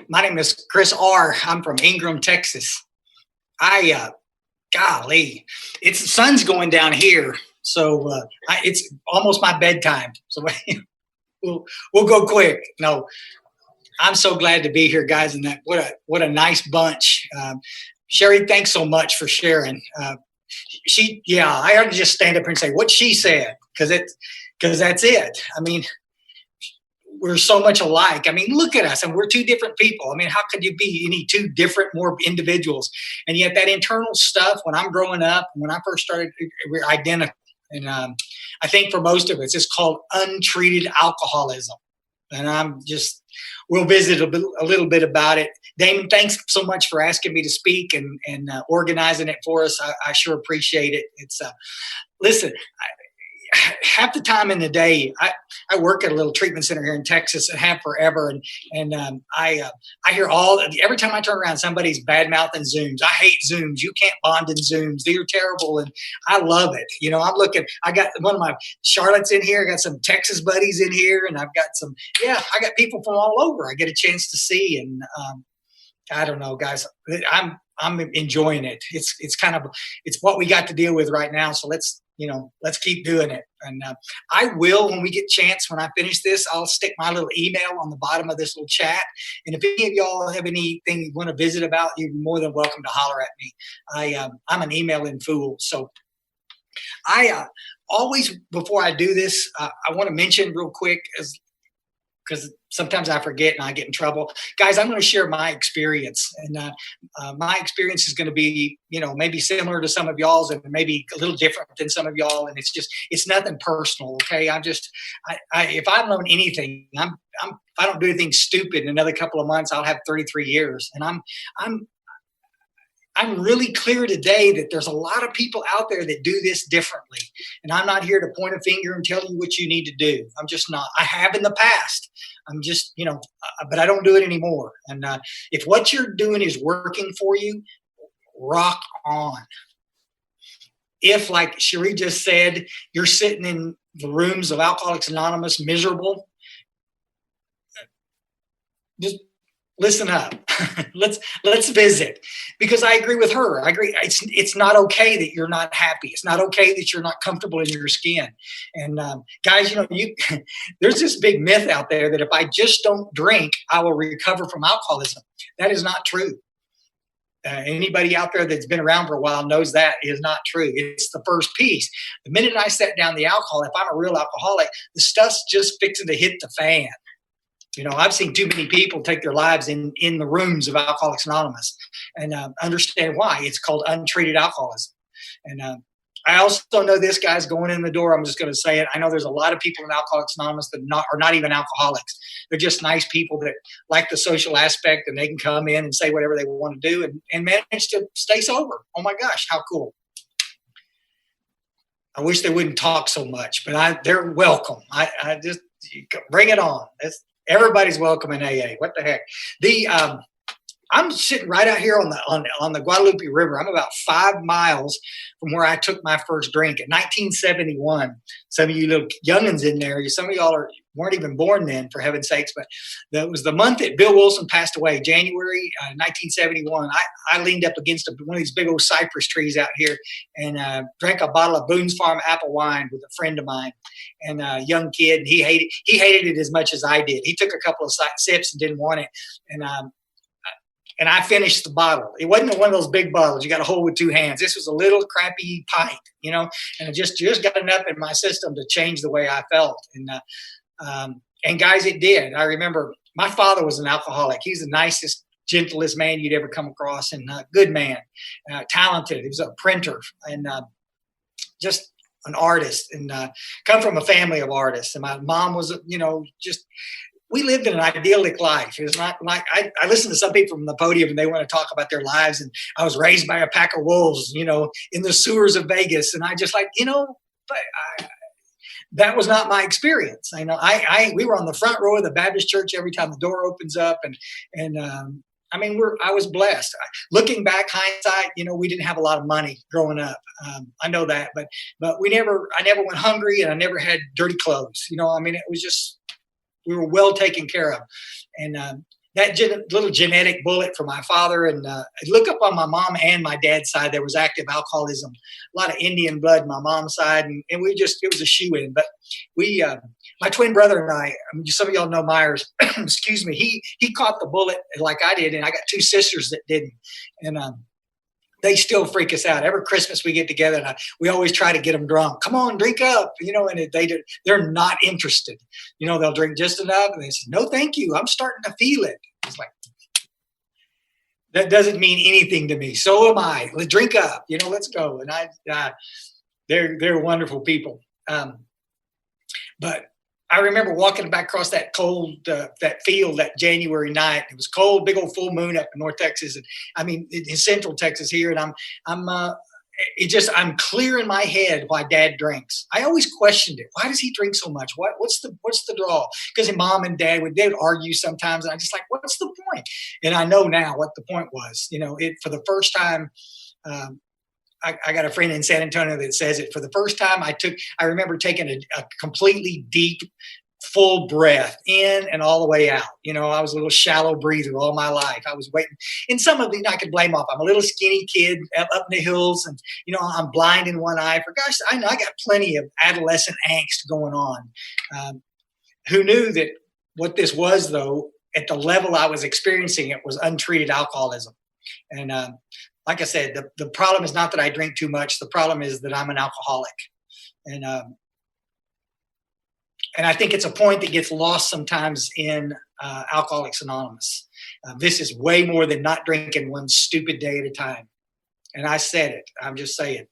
My name is Chris R. I'm from Ingram, Texas. Golly, it's the sun's going down here, so it's almost my bedtime. So we'll we'll go quick. No, I'm so glad to be here, guys, and that what a nice bunch. Sherry, thanks so much for sharing. I ought to just stand up here and say what she said because that's it. I mean, we're so much alike. I mean, look at us, and we're two different people. I mean, how could you be any two different, more individuals? And yet, that internal stuff. When I'm growing up, when I first started, we're identical. And I think for most of us, it's called untreated alcoholism. And we'll visit a little bit about it. Damon, thanks so much for asking me to speak and organizing it for us. I sure appreciate it. Listen, half the time in the day, I work at a little treatment center here in Texas and have forever. I hear every time I turn around, somebody's bad mouthing Zooms. I hate Zooms. You can't bond in Zooms. They're terrible. And I love it. You know, I got one of my Charlottes in here. I got some Texas buddies in here, and I got people from all over. I get a chance to see. And I don't know, guys, I'm enjoying it. It's what we got to deal with right now. So let's keep doing it. And I will, when we get a chance, when I finish this, I'll stick my little email on the bottom of this little chat. And if any of y'all have anything you want to visit about, you're more than welcome to holler at me. I'm an emailing fool. So I always, before I do this, I want to mention real quick, because sometimes I forget and I get in trouble. Guys, I'm going to share my experience. And my experience is going to be, maybe similar to some of y'all's and maybe a little different than some of y'all. And it's nothing personal, okay? If I learn anything, if I don't do anything stupid in another couple of months, I'll have 33 years. And I'm really clear today that there's a lot of people out there that do this differently. And I'm not here to point a finger and tell you what you need to do. I'm just not. I have in the past. I'm just, but I don't do it anymore. And if what you're doing is working for you, rock on. If, like Cherie just said, you're sitting in the rooms of Alcoholics Anonymous miserable, just listen up. let's visit, because I agree with her. I agree. It's not okay that you're not happy. It's not okay that you're not comfortable in your skin. And guys, there's this big myth out there that if I just don't drink, I will recover from alcoholism. That is not true. Anybody out there that's been around for a while knows that is not true. It's the first piece. The minute I set down the alcohol, if I'm a real alcoholic, the stuff's just fixing to hit the fan. I've seen too many people take their lives in the rooms of Alcoholics Anonymous, and understand why. It's called untreated alcoholism. And I also know this, guys, going in the door, I'm just going to say it. I know there's a lot of people in Alcoholics Anonymous that are not even alcoholics. They're just nice people that like the social aspect, and they can come in and say whatever they want to do and manage to stay sober. Oh my gosh, how cool. I wish they wouldn't talk so much, but they're welcome. I just bring it on. Everybody's welcome in AA. What the heck? I'm sitting right out here on the Guadalupe River. I'm about 5 miles from where I took my first drink in 1971. Some of you little youngins in there, some of y'all weren't even born then, for heaven's sakes. But that was the month that Bill Wilson passed away, January 1971. I leaned up against one of these big old cypress trees out here and drank a bottle of Boone's Farm apple wine with a friend of mine, and a young kid. And he hated it as much as I did. He took a couple of sips and didn't want it. And I finished the bottle. It wasn't one of those big bottles you got to hold with two hands. This was a little crappy pint, and it just got enough in my system to change the way I felt. And guys, it did. I remember my father was an alcoholic. He's the nicest, gentlest man you'd ever come across, and a good man, talented. He was a printer and just an artist, and come from a family of artists. And my mom was, we lived in an idyllic life. It was not like I listen to some people from the podium and they want to talk about their lives. And I was raised by a pack of wolves, in the sewers of Vegas. And I just that was not my experience. We were on the front row of the Baptist church every time the door opens up. I was blessed. Looking back, hindsight, we didn't have a lot of money growing up. I know that, but I never went hungry, and I never had dirty clothes. It was just, we were well taken care of. And that little genetic bullet from my father. And look up on my mom and my dad's side, there was active alcoholism, a lot of Indian blood on my mom's side. And we just, it was a shoe-in. But we, my twin brother and I mean, some of y'all know Myers, excuse me, he caught the bullet like I did. And I got two sisters that didn't. And they still freak us out. Every Christmas we get together and we always try to get them drunk. Come on, drink up, and they're not interested. They'll drink just enough and they say, no, thank you. I'm starting to feel it. It's like, that doesn't mean anything to me. So am I. Let's drink up, let's go. And they're wonderful people. But I remember walking back across that cold, that field that January night. It was cold, big old full moon up in North Texas, and I mean in Central Texas here. And I'm clear in my head why Dad drinks. I always questioned it. Why does he drink so much? What's the draw? Because Mom and Dad would argue sometimes, and I just like, what's the point? And I know now what the point was. For the first time. I got a friend in San Antonio that says it. For the first time, I remember taking a completely deep, full breath in and all the way out. I was a little shallow breather all my life. I was waiting. And some of it I could blame off. I'm a little skinny kid up in the hills, and I'm blind in one eye. For gosh, I know I got plenty of adolescent angst going on. Who knew that what this was, though, at the level I was experiencing it, was untreated alcoholism. And like I said, the problem is not that I drink too much. The problem is that I'm an alcoholic. And I think it's a point that gets lost sometimes in Alcoholics Anonymous. This is way more than not drinking one stupid day at a time. And I said it. I'm just saying.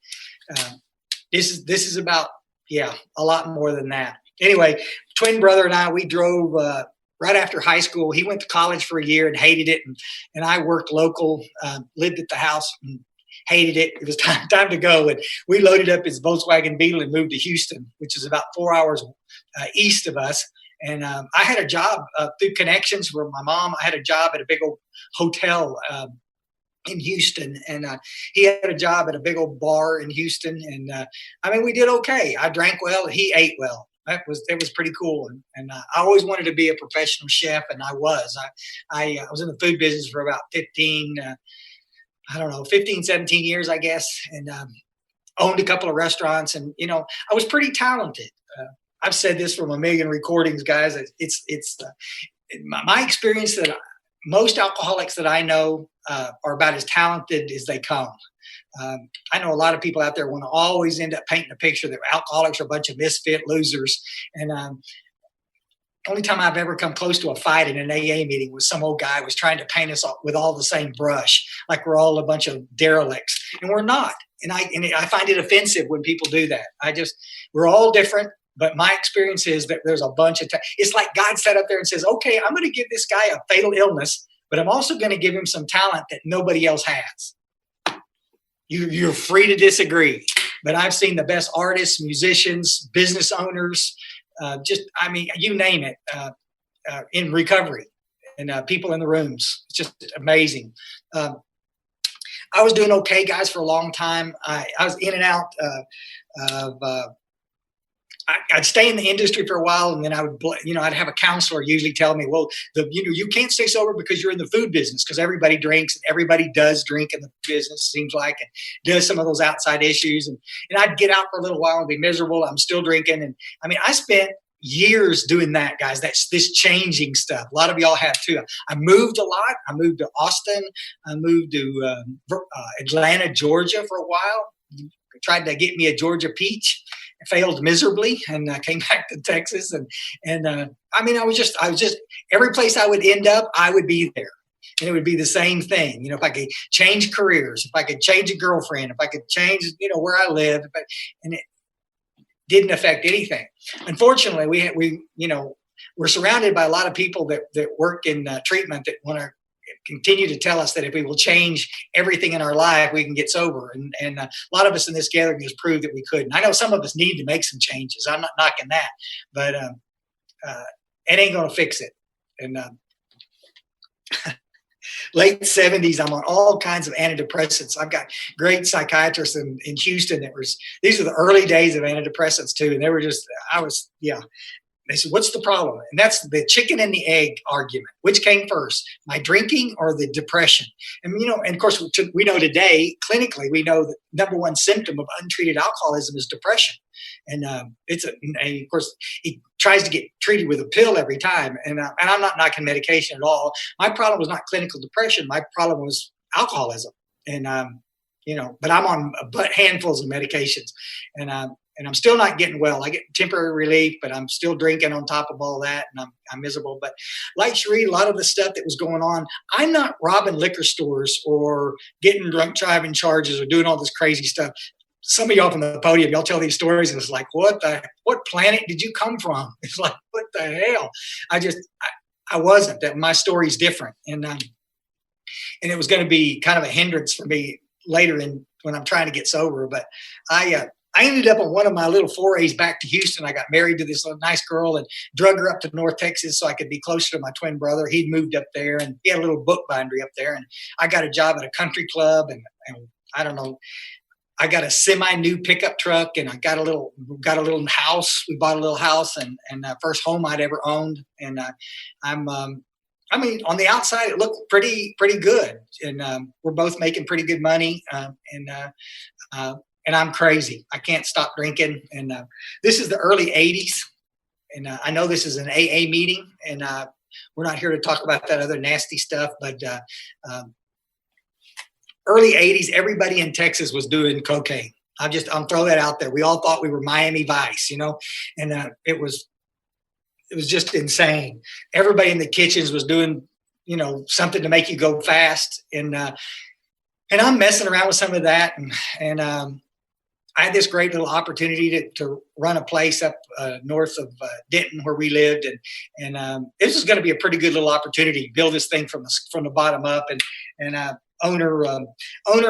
This is about, a lot more than that. Anyway, twin brother and I, we drove right after high school. He went to college for a year and hated it. And I worked local, lived at the house and hated it. It was time to go. And we loaded up his Volkswagen Beetle and moved to Houston, which is about 4 hours east of us. And I had a job through connections with my mom. I had a job at a big old hotel in Houston. And he had a job at a big old bar in Houston. And we did okay. I drank well. He ate well. It was pretty cool. And I always wanted to be a professional chef, and I was. I was in the food business for about 15, 17 years, I guess, and owned a couple of restaurants. And, I was pretty talented. I've said this from a million recordings, guys. It's my experience that most alcoholics that I know are about as talented as they come. I know a lot of people out there want to always end up painting a picture that alcoholics are a bunch of misfit losers. And only time I've ever come close to a fight in an AA meeting was some old guy was trying to paint us all with all the same brush, like we're all a bunch of derelicts, and we're not. And I find it offensive when people do that. We're all different. But my experience is that there's a bunch of it's like God sat up there and says, okay, I'm going to give this guy a fatal illness, but I'm also going to give him some talent that nobody else has. You're free to disagree, but I've seen the best artists, musicians, business owners, you name it, in recovery, and people in the rooms. It's just amazing. I was doing okay, guys, for a long time. I was in and out of I'd stay in the industry for a while, and then I'd have a counselor usually tell me, well, you can't stay sober because you're in the food business, because everybody drinks and everybody does drink in the business, seems like, and does some of those outside issues. And I'd get out for a little while and be miserable. I'm still drinking. And I spent years doing that, guys. That's this changing stuff. A lot of y'all have too. I moved a lot. I moved to Austin. I moved to Atlanta, Georgia for a while. Tried to get me a Georgia peach. Failed miserably, and came back to Texas. I was just every place I would end up, I would be there. And it would be the same thing. If I could change careers, if I could change a girlfriend, if I could change, where I live, and it didn't affect anything. Unfortunately, we're surrounded by a lot of people that work in treatment that want to continue to tell us that if we will change everything in our life, we can get sober. And a lot of us in this gathering has proved that we couldn't. I know some of us need to make some changes. I'm not knocking that, but it ain't going to fix it. And late 70s, I'm on all kinds of antidepressants. I've got great psychiatrists in Houston these are the early days of antidepressants too. And they were They said, what's the problem? And that's the chicken and the egg argument. Which came first, my drinking or the depression? And, and of course, we know today, clinically, we know the number one symptom of untreated alcoholism is depression. And of course, he tries to get treated with a pill every time. And I'm not knocking medication at all. My problem was not clinical depression. My problem was alcoholism. And, but I'm on handfuls of medications. And I'm still not getting well. I get temporary relief, but I'm still drinking on top of all that, and I'm miserable. But like Cherie, a lot of the stuff that was going on, I'm not robbing liquor stores or getting drunk driving charges or doing all this crazy stuff. Some of y'all from the podium, y'all tell these stories, and it's like, what planet did you come from? It's like, what the hell? I wasn't. That my story's different, and it was going to be kind of a hindrance for me later when I'm trying to get sober. But I ended up on one of my little forays back to Houston. I got married to this nice girl and drug her up to North Texas so I could be closer to my twin brother. He'd moved up there, and he had a little book bindery up there. And I got a job at a country club, and I don't know, I got a semi-new pickup truck, and I got a little house. We bought a little house, and first home I'd ever owned. And on the outside, it looked pretty good, and we're both making pretty good money. And I'm crazy. I can't stop drinking. And this is the early 80s. And I know this is an AA meeting, and we're not here to talk about that other nasty stuff. But early 80s, everybody in Texas was doing cocaine. I'm throwing that out there. We all thought we were Miami Vice, and it was just insane. Everybody in the kitchens was doing, something to make you go fast. And I'm messing around with some of that. And I had this great little opportunity to run a place up north of Denton where we lived, and this was going to be a pretty good little opportunity. Build this thing from the bottom up, and owner and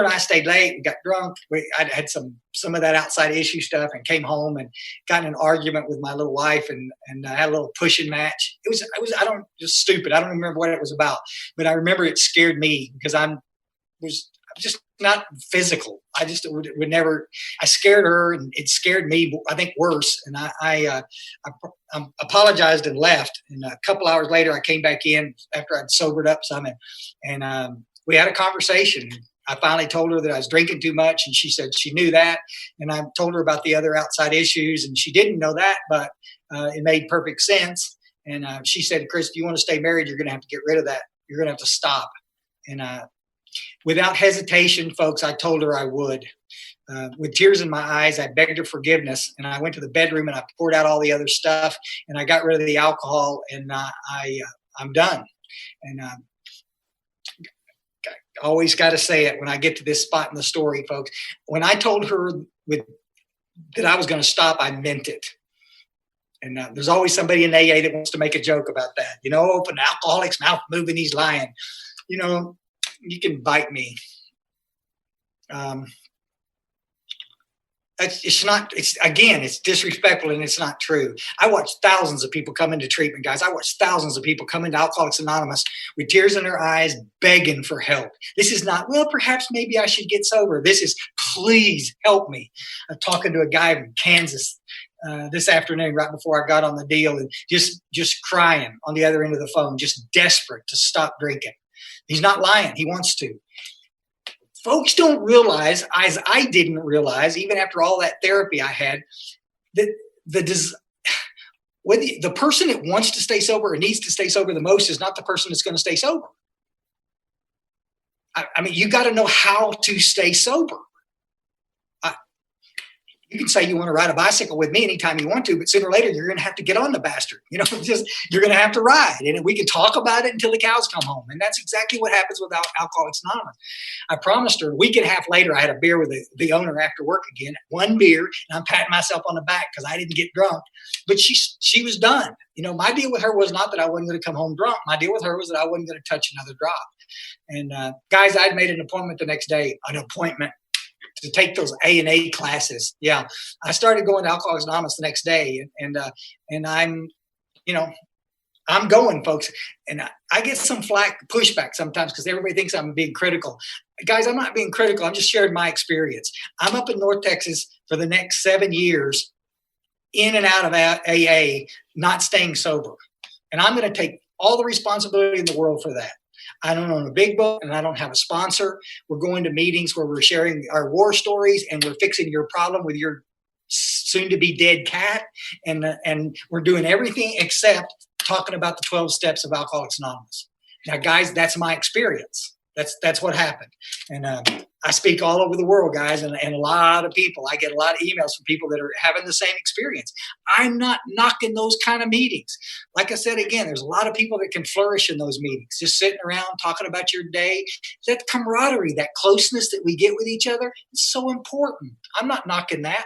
I stayed late. We got drunk. I had some of that outside issue stuff, and came home and got in an argument with my little wife, and I had a little pushing match. It was just stupid. I don't remember what it was about, but I remember it scared me because I was just not physical. I just would never. I scared her, and it scared me, I think, worse. And I apologized and left. And a couple hours later, I came back in after I'd sobered up some, and we had a conversation. I finally told her that I was drinking too much, and she said she knew that. And I told her about the other outside issues, and she didn't know that, but it made perfect sense. And she said, "Chris, if you want to stay married, you're going to have to get rid of that. You're going to have to stop." And without hesitation, folks, I told her I would. With tears in my eyes, I begged her forgiveness, and I went to the bedroom and I poured out all the other stuff, and I got rid of the alcohol, and I'm done. And I always got to say it when I get to this spot in the story, folks. When I told her that I was going to stop, I meant it. And there's always somebody in AA that wants to make a joke about that. If an alcoholic's mouth moving, he's lying. You can bite me. It's disrespectful, and it's not true. I watched thousands of people come into treatment, guys. I watched thousands of people come into Alcoholics Anonymous with tears in their eyes, begging for help. This is not, well, perhaps maybe I should get sober. This is, please help me. I'm talking to a guy from Kansas this afternoon, right before I got on the deal, and just crying on the other end of the phone, just desperate to stop drinking. He's not lying. He wants to. Folks don't realize, as I didn't realize, even after all that therapy I had, that the person that wants to stay sober or needs to stay sober the most is not the person that's going to stay sober. I mean, you got to know how to stay sober. You can say you want to ride a bicycle with me anytime you want to, but sooner or later you're going to have to get on the bastard. You're going to have to ride, and we can talk about it until the cows come home. And that's exactly what happens with Alcoholics Anonymous. I promised her a week and a half later, I had a beer with the owner after work again, one beer, and I'm patting myself on the back because I didn't get drunk. But she was done. My deal with her was not that I wasn't going to come home drunk. My deal with her was that I wasn't going to touch another drop. And guys, I'd made an appointment the next day, to take those A and A classes. Yeah. I started going to Alcoholics Anonymous the next day, and I'm going, folks. And I get some pushback sometimes because everybody thinks I'm being critical. Guys, I'm not being critical. I'm just sharing my experience. I'm up in North Texas for the next 7 years, in and out of AA, not staying sober. And I'm going to take all the responsibility in the world for that. I don't own a big book and I don't have a sponsor. We're going to meetings where we're sharing our war stories and we're fixing your problem with your soon to be dead cat. And we're doing everything except talking about the 12 steps of Alcoholics Anonymous. Now, guys, that's my experience. That's what happened. And I speak all over the world, guys, and a lot of people. I get a lot of emails from people that are having the same experience. I'm not knocking those kind of meetings. Like I said, again, there's a lot of people that can flourish in those meetings, just sitting around talking about your day. That camaraderie, that closeness that we get with each other is so important. I'm not knocking that.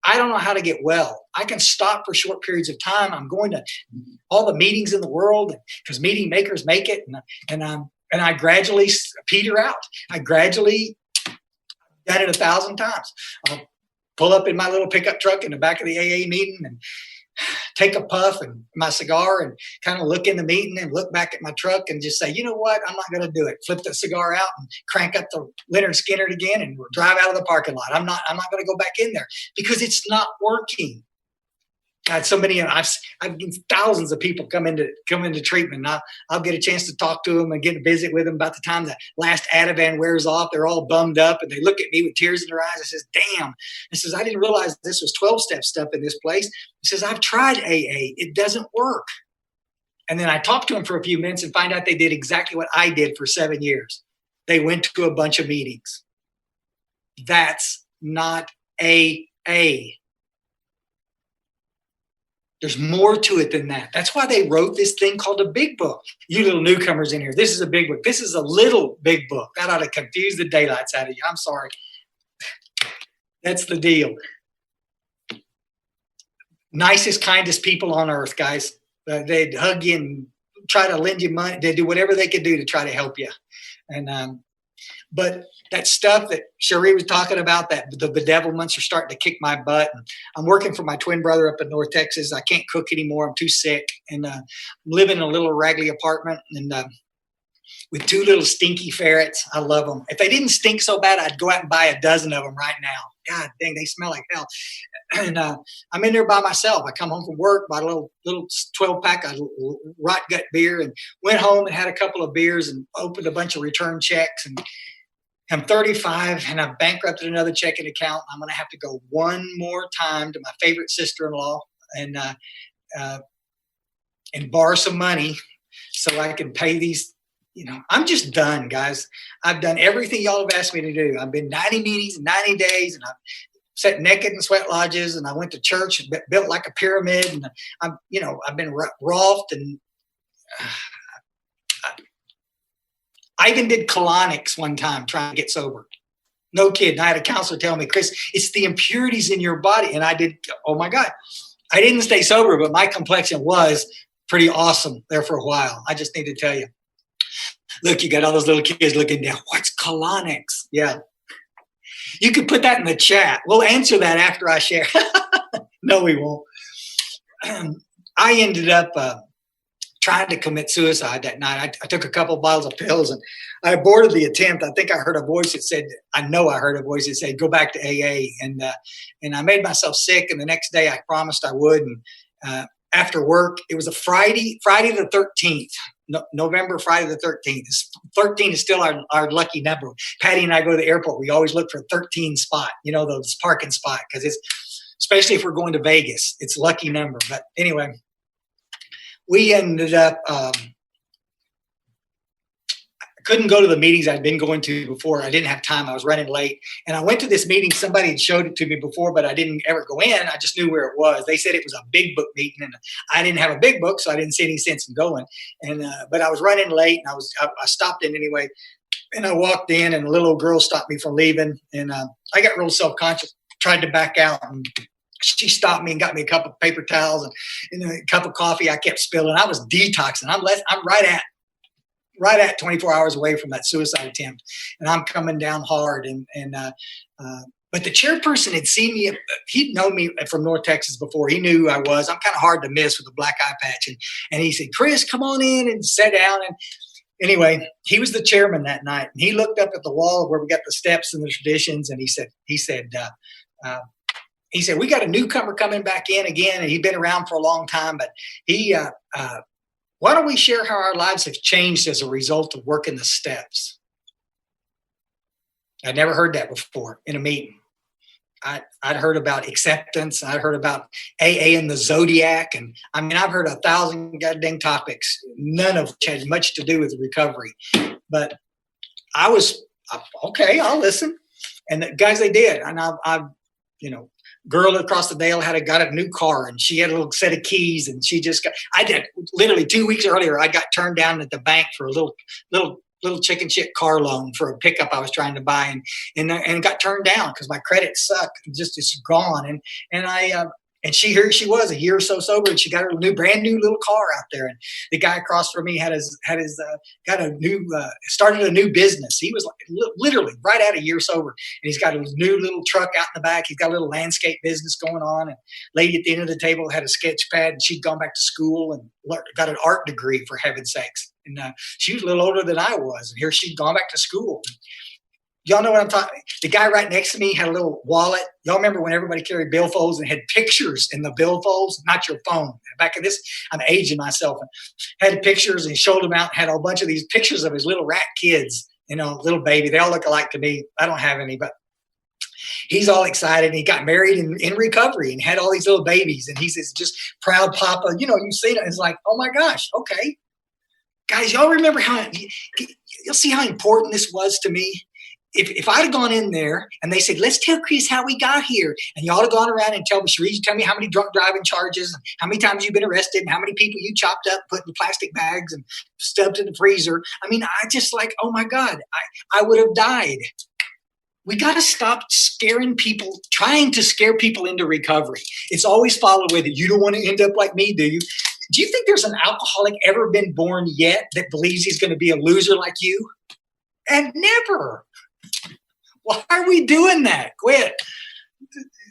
I don't know how to get well. I can stop for short periods of time. I'm going to all the meetings in the world because meeting makers make it. And I gradually peter out. I gradually done it 1,000 times. I'll pull up in my little pickup truck in the back of the AA meeting and take a puff and my cigar and kind of look in the meeting and look back at my truck and just say, you know what, I'm not going to do it. Flip the cigar out and crank up the Leonard Skinner again and drive out of the parking lot. I'm not going to go back in there because it's not working. I had so many, I've thousands of people come into treatment. I'll get a chance to talk to them and get to visit with them about the time the last Ativan wears off. They're all bummed up and they look at me with tears in their eyes. I says, damn. I says, I didn't realize this was 12-step stuff in this place. He says, I've tried AA. It doesn't work. And then I talked to them for a few minutes and find out they did exactly what I did for 7 years. They went to a bunch of meetings. That's not AA. There's more to it than that. That's why they wrote this thing called a big book. You little newcomers in here, this is a big book. This is a little big book. That ought to confuse the daylights out of you. I'm sorry. That's the deal. Nicest, kindest people on earth, guys. They'd hug you and try to lend you money. They'd do whatever they could do to try to help you. And but that stuff that Cherie was talking about, that the bedevilments are starting to kick my butt. And I'm working for my twin brother up in North Texas. I can't cook anymore. I'm too sick. And I'm living in a little raggedy apartment and with 2 little stinky ferrets. I love them. If they didn't stink so bad, I'd go out and buy a dozen of them right now. God dang, they smell like hell. And I'm in there by myself. I come home from work, bought a little 12-pack of rot gut beer and went home and had a couple of beers and opened a bunch of return checks. And I'm 35 and I've bankrupted another checking account. I'm going to have to go one more time to my favorite sister-in-law and borrow some money so I can pay these. You know, I'm just done, guys. I've done everything y'all have asked me to do. I've been 90 meetings in 90 days and I've sat naked in sweat lodges and I went to church and built like a pyramid. And I've been rolfed and I even did colonics one time trying to get sober. No kidding. I had a counselor tell me, Chris, it's the impurities in your body. And I did, oh my God. I didn't stay sober, but my complexion was pretty awesome there for a while. I just need to tell you. Look, you got all those little kids looking down. What's colonics? Yeah. You could put that in the chat. We'll answer that after I share. No, we won't. I ended up trying to commit suicide that night. I took a couple of bottles of pills and I aborted the attempt. I think I heard a voice that said, I heard a voice that said, go back to AA. And I made myself sick. And the next day I promised I would. And after work, it was a Friday the 13th. November, Friday the 13th. 13 is still our lucky number. Patty and I go to the airport. We always look for a 13 spot, those parking spot, because it's, especially if we're going to Vegas, it's a lucky number. But anyway, we ended up, couldn't go to the meetings I'd been going to before. I didn't have time. I was running late. And I went to this meeting. Somebody had showed it to me before, but I didn't ever go in. I just knew where it was. They said it was a big book meeting, and I didn't have a big book, so I didn't see any sense in going. And but I was running late, and I stopped in anyway. And I walked in, and a little girl stopped me from leaving. And I got real self-conscious, tried to back out. And she stopped me and got me a couple of paper towels and a cup of coffee. I kept spilling. I was detoxing. I'm right at 24 hours away from that suicide attempt. And I'm coming down hard. But the chairperson had seen me. He'd known me from North Texas before. He knew who I was. I'm kind of hard to miss with a black eye patch. And he said, Chris, come on in and sit down. And anyway, he was the chairman that night. And he looked up at the wall where we got the steps and the traditions. And he said, he said, we got a newcomer coming back in again, and he'd been around for a long time, but he, why don't we share how our lives have changed as a result of working the steps? I'd never heard that before in a meeting. I'd heard about acceptance. I'd heard about AA and the Zodiac. And I mean, I've heard 1,000 goddamn topics, none of which had much to do with recovery. But I was, okay, I'll listen. And the guys, they did. And I girl across the dale got a new car, and she had a little set of keys, and she just I did literally 2 weeks earlier, I got turned down at the bank for a little chicken shit car loan for a pickup I was trying to buy, and got turned down because my credit sucked. It's gone. And here she was, a year or so sober, and she got her brand new little car out there. And the guy across from me started a new business. He was like literally right out a year sober, and he's got a new little truck out in the back. He's got a little landscape business going on. And lady at the end of the table had a sketch pad, and she'd gone back to school and got an art degree, for heaven's sakes. And she was a little older than I was, and here she'd gone back to school. Y'all know what I'm talking. The guy right next to me had a little wallet. Y'all remember when everybody carried billfolds and had pictures in the billfolds, not your phone. Back in this, I'm aging myself. And had pictures, and showed them out. Had a bunch of these pictures of his little rat kids, little baby. They all look alike to me. I don't have any, but he's all excited. And he got married in recovery and had all these little babies. And he's this just proud papa. You've seen it. It's like, oh my gosh, okay, guys, y'all remember you'll see how important this was to me. If I'd have gone in there and they said, let's tell Chris how we got here, and y'all have gone around and tell me how many drunk driving charges, and how many times you've been arrested, and how many people you chopped up, put in plastic bags and stuffed in the freezer. I mean, I just like, oh my God, I would have died. We got to stop trying to scare people into recovery. It's always followed with, you don't want to end up like me, do you? Do you think there's an alcoholic ever been born yet that believes he's going to be a loser like you? And never. Why are we doing that? Quit.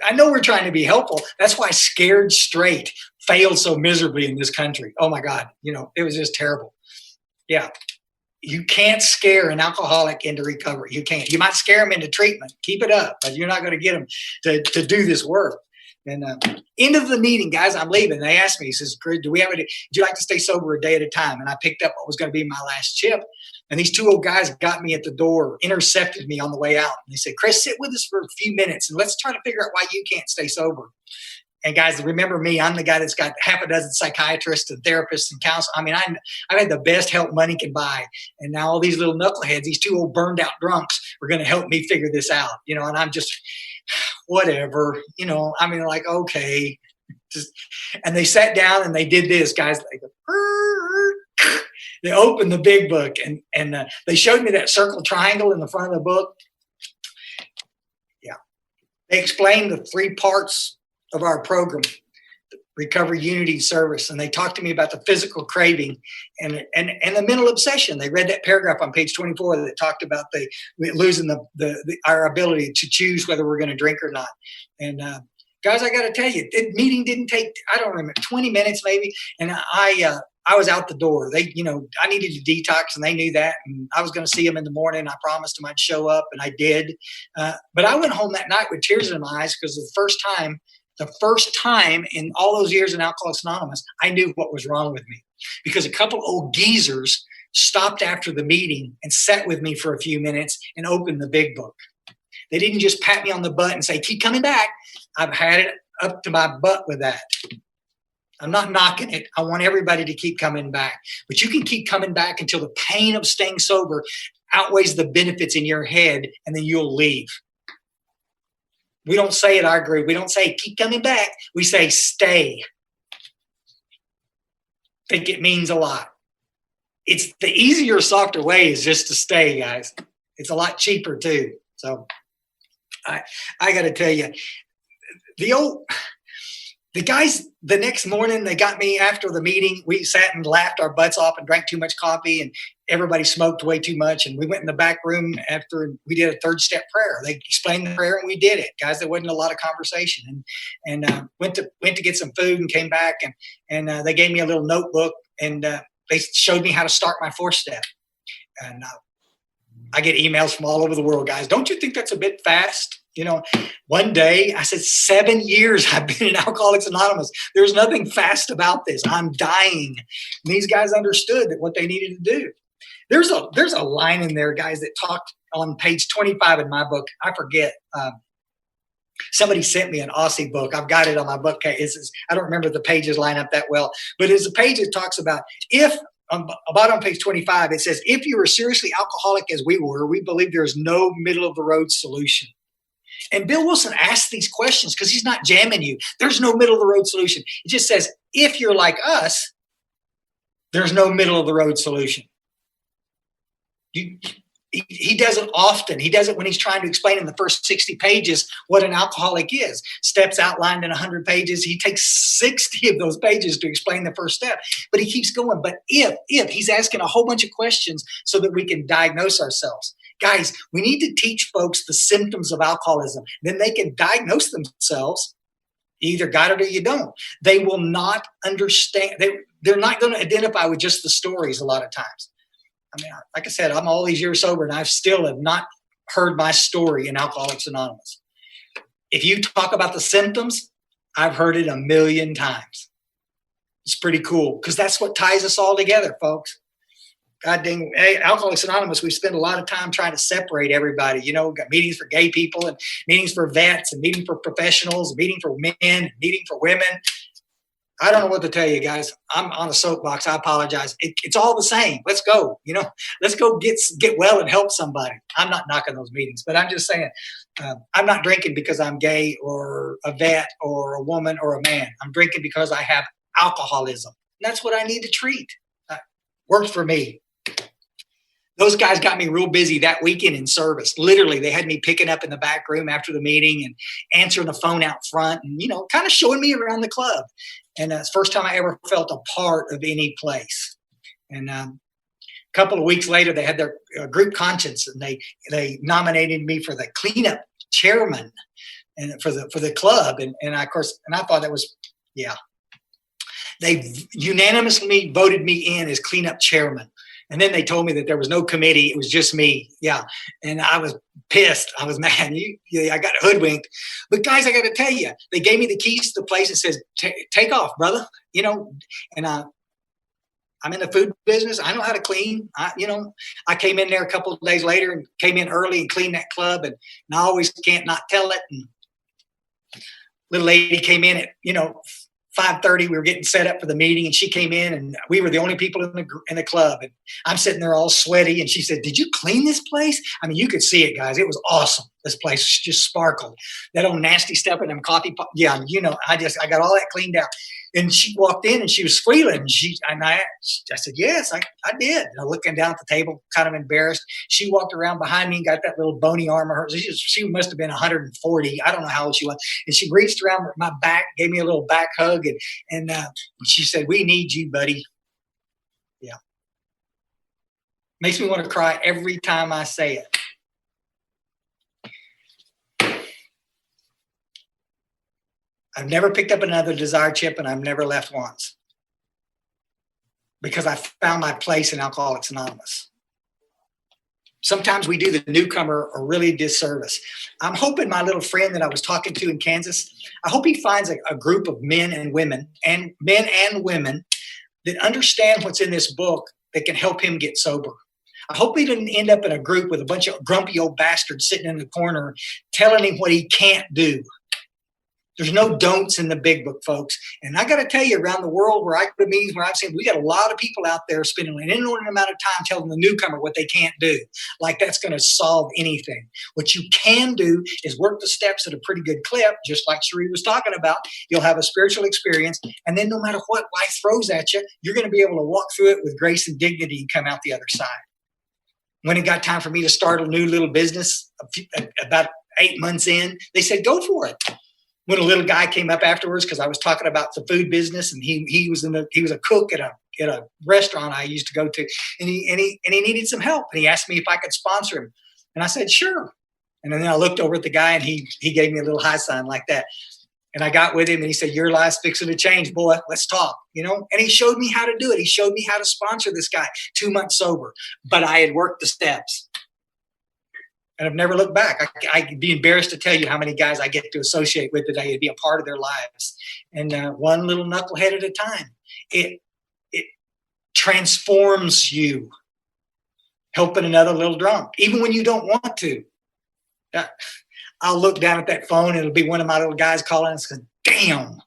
I know we're trying to be helpful. That's why Scared Straight failed so miserably in this country. Oh my God. It was just terrible. Yeah. You can't scare an alcoholic into recovery. You can't. You might scare them into treatment. Keep it up, but you're not going to get them to do this work. And end of the meeting, guys, I'm leaving. They asked me, he says, would you like to stay sober a day at a time? And I picked up what was going to be my last chip. And these two old guys got me at the door, intercepted me on the way out. And they said, Chris, sit with us for a few minutes and let's try to figure out why you can't stay sober. And guys, remember me, I'm the guy that's got half a dozen psychiatrists and therapists and counselors. I mean, I've had the best help money can buy. And now all these little knuckleheads, these two old burned out drunks are going to help me figure this out, and I'm just, whatever, like, okay. And they sat down and they did this, guys. They opened the big book and they showed me that circle triangle in the front of the book. Yeah. They explained the 3 parts of our program, Recovery, Unity, Service. And they talked to me about the physical craving and the mental obsession. They read that paragraph on page 24 that talked about losing our ability to choose whether we're going to drink or not. And guys, I got to tell you, the meeting didn't take, I don't remember, 20 minutes maybe. And I was out the door. I needed to detox, and they knew that. And I was going to see them in the morning. I promised them I'd show up, and I did. But I went home that night with tears in my eyes because the first time in all those years in Alcoholics Anonymous, I knew what was wrong with me, because a couple old geezers stopped after the meeting and sat with me for a few minutes and opened the big book. They didn't just pat me on the butt and say, keep coming back. I've had it up to my butt with that. I'm not knocking it. I want everybody to keep coming back. But you can keep coming back until the pain of staying sober outweighs the benefits in your head, and then you'll leave. We don't say at our group, we don't say keep coming back. We say stay. I think it means a lot. It's the easier, softer way is just to stay, guys. It's a lot cheaper too. So I got to tell you, the guys, the next morning, they got me after the meeting. We sat and laughed our butts off and drank too much coffee, and everybody smoked way too much. And we went in the back room after we did a 3rd step prayer. They explained the prayer, and we did it. Guys, there wasn't a lot of conversation. And went to get some food and came back, and they gave me a little notebook, and they showed me how to start my 4th step. And I get emails from all over the world, guys. Don't you think that's a bit fast? One day I said, 7 years I've been in Alcoholics Anonymous. There's nothing fast about this. I'm dying. And these guys understood that what they needed to do. There's a line in there, guys, that talked on page 25 in my book. I forget. Somebody sent me an Aussie book. I've got it on my bookcase. I don't remember the pages line up that well, but it's a page that talks about about on page 25, it says, if you were seriously alcoholic as we were, we believe there is no middle of the road solution. And Bill Wilson asks these questions because he's not jamming you. There's no middle of the road solution. It just says, if you're like us, there's no middle of the road solution. He does it often. He does it when he's trying to explain in the first 60 pages what an alcoholic is. Steps outlined in 100 pages. He takes 60 of those pages to explain the first step. But he keeps going. But if he's asking a whole bunch of questions so that we can diagnose ourselves. Guys, we need to teach folks the symptoms of alcoholism. Then they can diagnose themselves. You either got it or you don't. They will not understand. They're not going to identify with just the stories a lot of times. I mean, like I said, I'm all these years sober, and I still have not heard my story in Alcoholics Anonymous. If you talk about the symptoms, I've heard it 1,000,000 times. It's pretty cool because that's what ties us all together, folks. God dang, hey, Alcoholics Anonymous, we spend a lot of time trying to separate everybody. We've got meetings for gay people and meetings for vets and meetings for professionals, and meeting for men, and meeting for women. I don't know what to tell you, guys. I'm on a soapbox. I apologize. It's all the same. Let's go. Let's go get well and help somebody. I'm not knocking those meetings, but I'm just saying I'm not drinking because I'm gay or a vet or a woman or a man. I'm drinking because I have alcoholism. And that's what I need to treat. Worked for me. Those guys got me real busy that weekend in service. Literally, they had me picking up in the back room after the meeting and answering the phone out front and, kind of showing me around the club. And it's the first time I ever felt a part of any place. And a couple of weeks later, they had their group conscience, and they nominated me for the cleanup chairman and for the club. And I thought that was, yeah. They unanimously voted me in as cleanup chairman. And then they told me that there was no committee. It was just me. Yeah. And I was pissed. I was mad. I got hoodwinked. But guys, I got to tell you, they gave me the keys to the place and says, take off, brother. And I'm in the food business. I know how to clean. I came in there a couple of days later and came in early and cleaned that club. And I always can't not tell it. And little lady came in at, 5:30, we were getting set up for the meeting, and she came in, and we were the only people in the club. And I'm sitting there all sweaty, and she said, "Did you clean this place?" I mean, you could see it, guys. It was awesome. This place just sparkled. That old nasty stuff in them coffee pot. Yeah, I got all that cleaned out. And she walked in, and she was squealing. I said, "Yes, I did." And I'm looking down at the table, kind of embarrassed. She walked around behind me and got that little bony arm of hers. She must have been 140. I don't know how old she was. And she reached around my back, gave me a little back hug, and she said, "We need you, buddy." Yeah. Makes me want to cry every time I say it. I've never picked up another Desire chip, and I've never left once because I found my place in Alcoholics Anonymous. Sometimes we do the newcomer a really disservice. I'm hoping my little friend that I was talking to in Kansas, I hope he finds a group of men and women that understand what's in this book that can help him get sober. I hope he didn't end up in a group with a bunch of grumpy old bastards sitting in the corner telling him what he can't do. There's no don'ts in the big book, folks. And I got to tell you, around the world where I go to meetings where I've seen, we got a lot of people out there spending an inordinate amount of time telling the newcomer what they can't do. Like that's going to solve anything. What you can do is work the steps at a pretty good clip, just like Cherie was talking about. You'll have a spiritual experience. And then no matter what life throws at you, you're going to be able to walk through it with grace and dignity and come out the other side. When it got time for me to start a new little business, about 8 months in, they said, "Go for it." When a little guy came up afterwards, because I was talking about the food business, and he was a cook at a restaurant I used to go to, and he needed some help, and he asked me if I could sponsor him, and I said sure. And then I looked over at the guy, and he gave me a little high sign like that, and I got with him, and he said, "Your life's fixing to change, boy. Let's talk." And he showed me how to do it. He showed me how to sponsor this guy, 2 months sober, but I had worked the steps. and I've never looked back. I'd be embarrassed to tell you how many guys I get to associate with today and be a part of their lives. And one little knucklehead at a time, it transforms you, helping another little drunk, even when you don't want to. I'll look down at that phone and it'll be one of my little guys calling and say, damn.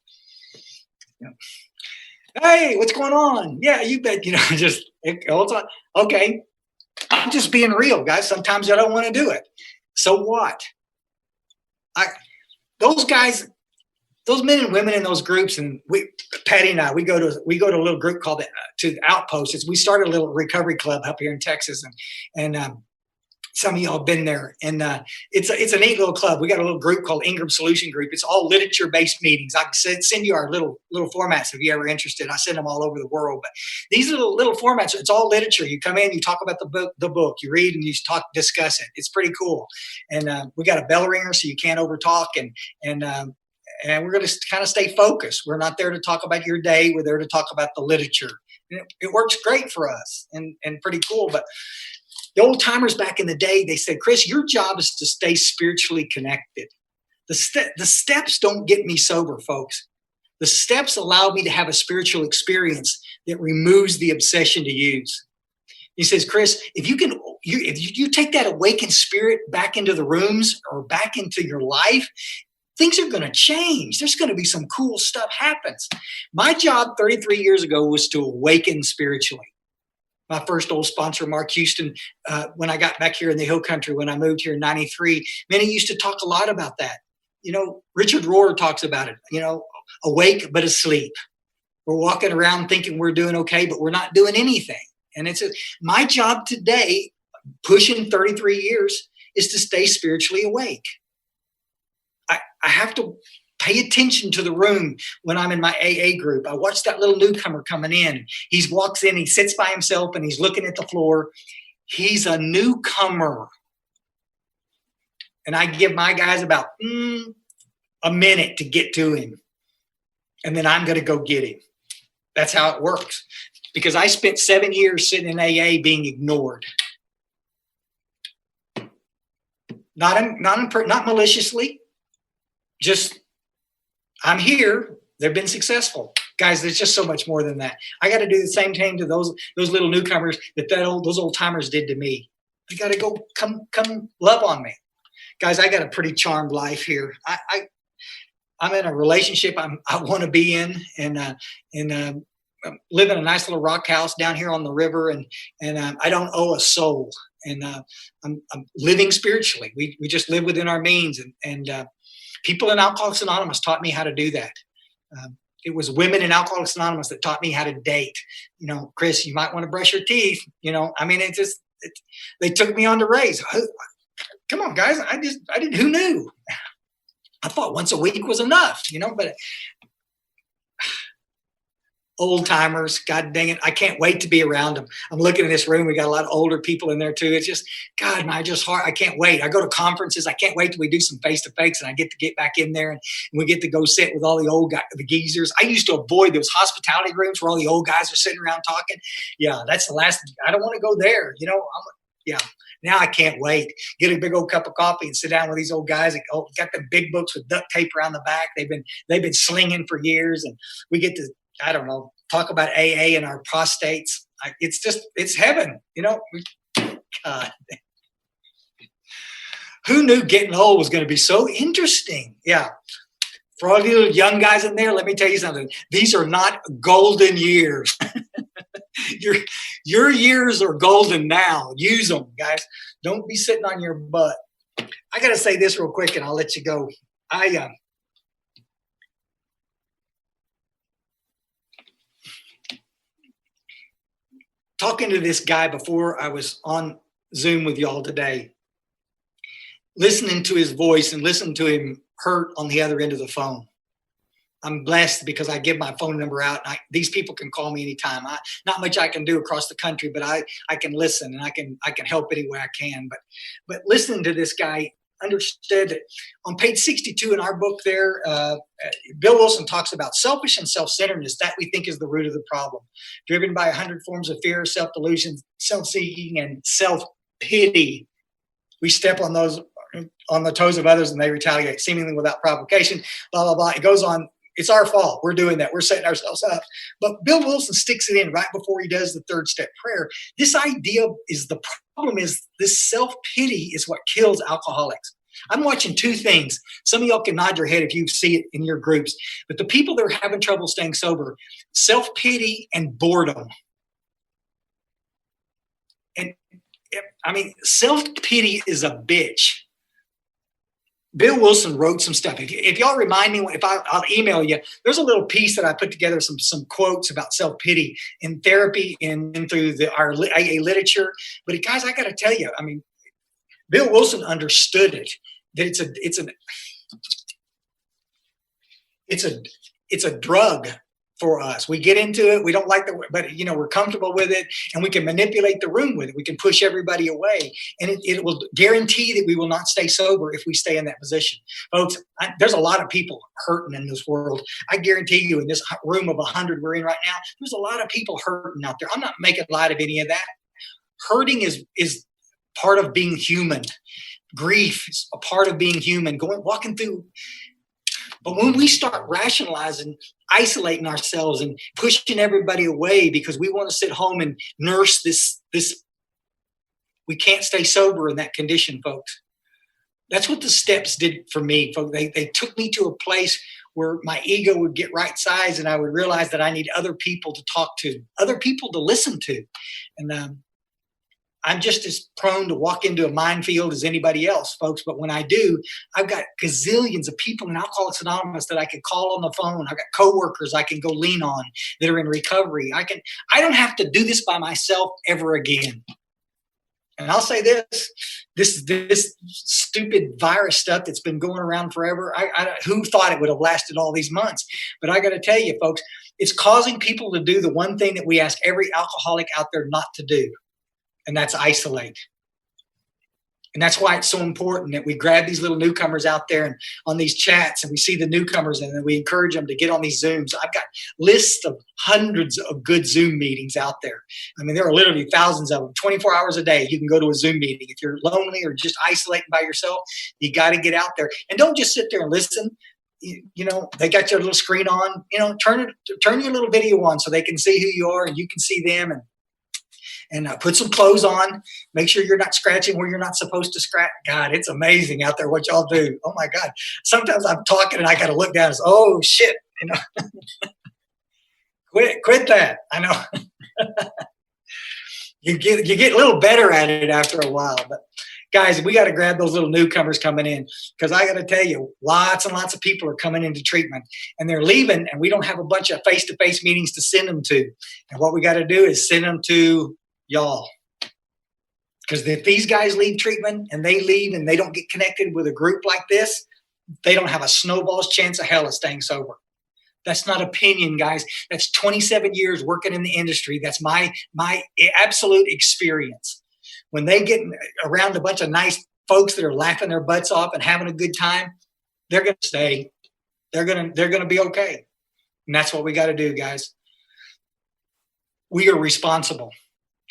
Hey, what's going on? Yeah, you bet. Just okay. I'm just being real, guys. Sometimes I don't want to do it. So what? Those guys, those men and women in those groups, and Patty and I, we go to a little group called the Outpost. We started a little recovery club up here in Texas, and some of y'all have been there, and it's a neat little club. We got a little group called Ingram Solution Group. It's all literature-based meetings. I can send you our little formats if you're ever interested. I send them all over the world. But these are little formats. It's all literature. You come in, you talk about the book, you read, and you discuss it. It's pretty cool. And we got a bell ringer so you can't overtalk, and we're going to kind of stay focused. We're not there to talk about your day. We're there to talk about the literature. And it works great for us and pretty cool. But the old timers back in the day, they said, Chris, your job is to stay spiritually connected. The steps don't get me sober, folks. The steps allow me to have a spiritual experience that removes the obsession to use. He says, Chris, if you take that awakened spirit back into the rooms or back into your life, things are going to change. There's going to be some cool stuff happens. My job 33 years ago was to awaken spiritually. My first old sponsor, Mark Houston, when I got back here in the Hill Country, when I moved here in 93, man, he used to talk a lot about that. Richard Rohr talks about it, awake but asleep. We're walking around thinking we're doing okay, but we're not doing anything. And my job today, pushing 33 years, is to stay spiritually awake. I have to pay attention to the room when I'm in my AA group. I watch that little newcomer coming in. He walks in, he sits by himself, and he's looking at the floor. He's a newcomer. And I give my guys about a minute to get to him. And then I'm going to go get him. That's how it works. Because I spent 7 years sitting in AA being ignored. Not maliciously. Just, I'm here. They've been successful. Guys, there's just so much more than that. I got to do the same thing to those little newcomers those old timers did to me. You got to go come love on me. Guys, I got a pretty charmed life here. I'm in a relationship I want to be in, and live in a nice little rock house down here on the river, and I don't owe a soul. And I'm living spiritually. We just live within our means, and people in Alcoholics Anonymous taught me how to do that. It was women in Alcoholics Anonymous that taught me how to date. Chris, you might want to brush your teeth. They took me on to raise. Come on, guys. I didn't. Who knew? I thought once a week was enough. But old timers, God dang it, I can't wait to be around them. I'm looking in this room. We got a lot of older people in there too. It's just, God, I can't wait. I go to conferences. I can't wait till we do some face-to-face and I get to get back in there and we get to go sit with all the old guys, the geezers. I used to avoid those hospitality rooms where all the old guys are sitting around talking. Yeah, that's the last, I don't want to go there. Now I can't wait. Get a big old cup of coffee and sit down with these old guys that got the big books with duct tape around the back. They've been slinging for years, and we get to, I don't know, talk about AA and our prostates. It's heaven, God. Who knew getting old was going to be so interesting? Yeah. For all you young guys in there, let me tell you something. These are not golden years. Your years are golden now. Use them, guys. Don't be sitting on your butt. I got to say this real quick and I'll let you go. Talking to this guy before I was on Zoom with y'all today, listening to his voice and listening to him hurt on the other end of the phone. I'm blessed because I give my phone number out. And these people can call me anytime. Not much I can do across the country, but I can listen and I can help any way I can. But listening to this guy, understood that on page 62 in our book there, Bill Wilson talks about selfish and self-centeredness. That we think is the root of the problem. Driven by 100 forms of fear, self-delusion, self-seeking, and self-pity. We step on the toes of others and they retaliate seemingly without provocation, blah, blah, blah. It goes on. It's our fault. We're doing that. We're setting ourselves up. But Bill Wilson sticks it in right before he does the third step prayer. This idea is the problem is this self-pity is what kills alcoholics. I'm watching two things. Some of y'all can nod your head if you see it in your groups. But the people that are having trouble staying sober, self-pity and boredom. And I mean, self-pity is a bitch. Bill Wilson wrote some stuff. If y'all remind me, I'll email you. There's a little piece that I put together, some quotes about self-pity in therapy and through our AA literature. But guys, I got to tell you, I mean, Bill Wilson understood it. That it's a drug for us. We get into it. We don't like but we're comfortable with it, and we can manipulate the room with it. We can push everybody away, and it will guarantee that we will not stay sober if we stay in that position. Folks, there's a lot of people hurting in this world. I guarantee you, in this room of 100 we're in right now, there's a lot of people hurting out there. I'm not making light of any of that. Hurting is part of being human. Grief is a part of being human. Walking through. But when we start rationalizing, isolating ourselves and pushing everybody away because we want to sit home and nurse this, we can't stay sober in that condition, folks. That's what the steps did for me, folks. They took me to a place where my ego would get right sized, and I would realize that I need other people to talk to, other people to listen to. And I'm just as prone to walk into a minefield as anybody else, folks. But when I do, I've got gazillions of people in Alcoholics Anonymous that I can call on the phone. I've got coworkers I can go lean on that are in recovery. I don't have to do this by myself ever again. And I'll say this stupid virus stuff that's been going around forever. Who thought it would have lasted all these months? But I got to tell you, folks, it's causing people to do the one thing that we ask every alcoholic out there not to do. And that's isolate. And that's why it's so important that we grab these little newcomers out there and on these chats, and we see the newcomers, and then we encourage them to get on these Zooms. I've got lists of hundreds of good Zoom meetings out there. I mean, there are literally thousands of them, 24 hours a day. You can go to a Zoom meeting. If you're lonely or just isolating by yourself, you got to get out there. And don't just sit there and listen. They got your little screen on. Turn your little video on so they can see who you are and you can see them, and put some clothes on. Make sure you're not scratching where you're not supposed to scratch. God, it's amazing out there what y'all do. Oh my God. Sometimes I'm talking and I got to look down and say, oh shit, quit that. I know. you get a little better at it after a while, but guys, we got to grab those little newcomers coming in, because I got to tell you, lots and lots of people are coming into treatment and they're leaving, and we don't have a bunch of face-to-face meetings to send them to. And what we got to do is send them to y'all. Because if these guys leave treatment and they leave and they don't get connected with a group like this, they don't have a snowball's chance of hell of staying sober. That's not opinion, guys. That's 27 years working in the industry. That's my absolute experience. When they get around a bunch of nice folks that are laughing their butts off and having a good time, they're going to stay. They're going to be okay. And that's what we got to do, guys. We are responsible.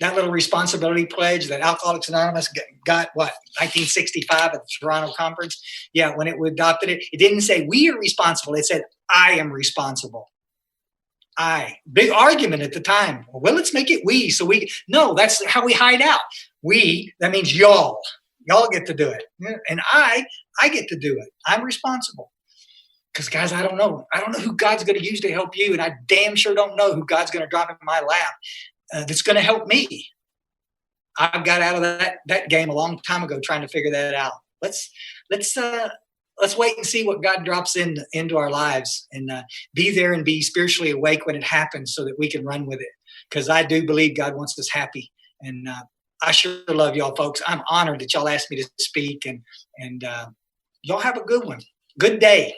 That little responsibility pledge that Alcoholics Anonymous got, 1965 at the Toronto conference? Yeah, when it adopted it, it didn't say we are responsible. It said, I am responsible. Big argument at the time. Well, let's make it we. No, that's how we hide out. We, that means y'all. Y'all get to do it. And I get to do it. I'm responsible. Because, guys, I don't know. I don't know who God's going to use to help you. And I damn sure don't know who God's going to drop in my lap that's going to help me. I got out of that game a long time ago trying to figure that out. Let's wait and see what God drops into our lives, and be there and be spiritually awake when it happens so that we can run with it. Because I do believe God wants us happy. And I sure love y'all, folks. I'm honored that y'all asked me to speak, and y'all have a good one. Good day.